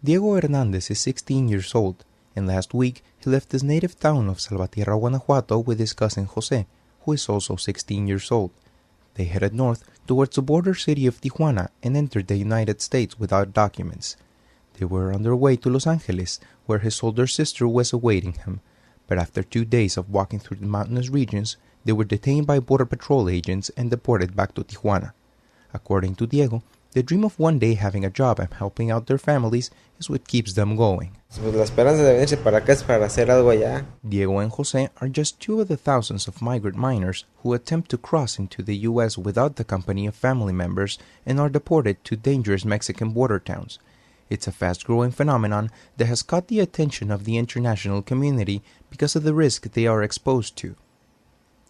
Diego Hernandez is 16 years old, and last week he left his native town of Salvatierra, Guanajuato with his cousin Jose, who is also 16 years old. They headed north towards the border city of Tijuana and entered the United States without documents. They were on their way to Los Angeles, where his older sister was awaiting him, but after 2 days of walking through the mountainous regions, they were detained by Border Patrol agents and deported back to Tijuana. According to Diego, the dream of one day having a job and helping out their families is what keeps them going. La esperanza de venirse para acá es para hacer algo allá. Diego and Jose are just two of the thousands of migrant minors who attempt to cross into the U.S. without the company of family members and are deported to dangerous Mexican border towns. It's a fast-growing phenomenon that has caught the attention of the international community because of the risk they are exposed to.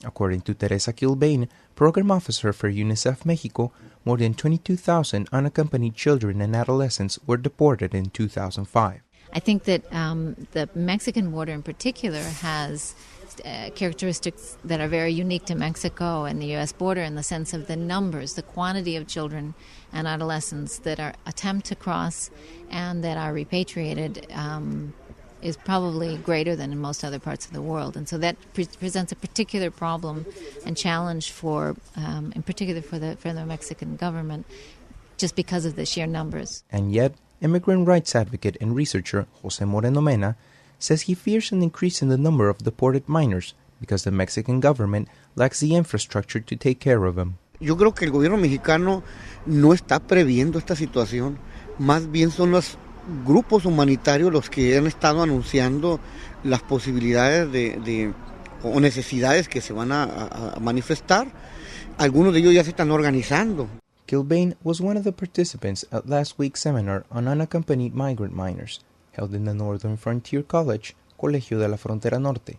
According to Teresa Kilbane, program officer for UNICEF Mexico, more than 22,000 unaccompanied children and adolescents were deported in 2005. I think that the Mexican border in particular has characteristics that are very unique to Mexico and the U.S. border in the sense of the numbers, the quantity of children and adolescents that attempt to cross and that are repatriated is probably greater than in most other parts of the world. And so that presents a particular problem and challenge for, in particular for the Mexican government, just because of the sheer numbers. And yet, immigrant rights advocate and researcher Jose Moreno Mena says he fears an increase in the number of deported minors because the Mexican government lacks the infrastructure to take care of them. Yo creo que el gobierno mexicano no está previendo esta situación, más bien son los grupos humanitarios los que han estado anunciando las posibilidades o necesidades que se van a manifestar. Algunos de ellos ya se están organizando. Kilbane was one of the participants at last week's seminar on unaccompanied migrant minors, held in the Northern Frontier College, Colegio de la Frontera Norte,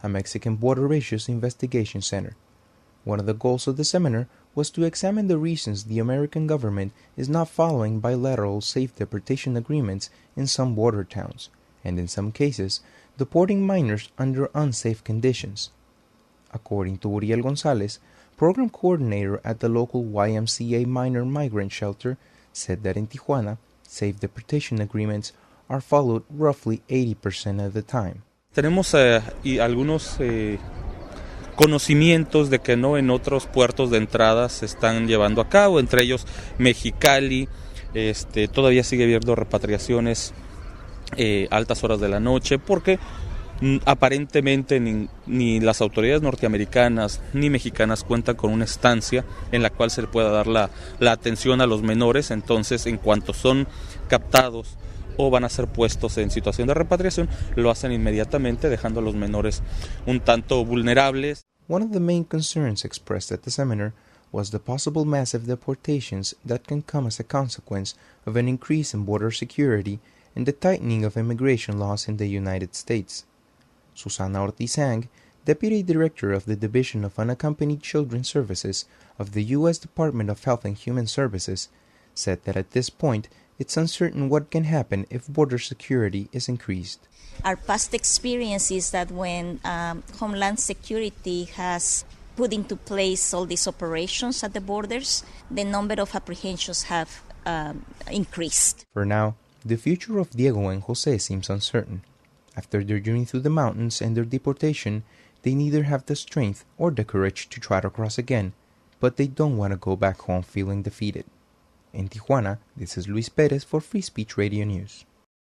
a Mexican border issues investigation center. One of the goals of the seminar was to examine the reasons the American government is not following bilateral safe deportation agreements in some border towns, and in some cases, deporting minors under unsafe conditions. According to Uriel Gonzalez, program coordinator at the local YMCA minor migrant shelter, said that in Tijuana, safe deportation agreements are followed roughly 80% of the time. Tenemos algunos conocimientos de que no en otros puertos de entrada se están llevando a cabo, entre ellos Mexicali, todavía sigue habiendo repatriaciones altas horas de la noche, porque aparentemente ni las autoridades norteamericanas ni mexicanas cuentan con una estancia en la cual se le pueda dar la atención a los menores. Entonces, en cuanto son captados o van a ser puestos en situación de repatriación, lo hacen inmediatamente, dejando a los menores un tanto vulnerables. One of the main concerns expressed at the seminar was the possible massive deportations that can come as a consequence of an increase in border security and the tightening of immigration laws in the United States. Susana Ortiz-Ang, Deputy Director of the Division of Unaccompanied Children Services of the U.S. Department of Health and Human Services, said that at this point it's uncertain what can happen if border security is increased. Our past experience is that when Homeland Security has put into place all these operations at the borders, the number of apprehensions have increased. For now, the future of Diego and Jose seems uncertain. After their journey through the mountains and their deportation, they neither have the strength or the courage to try to cross again, but they don't want to go back home feeling defeated. In Tijuana, this is Luis Perez for Free Speech Radio News.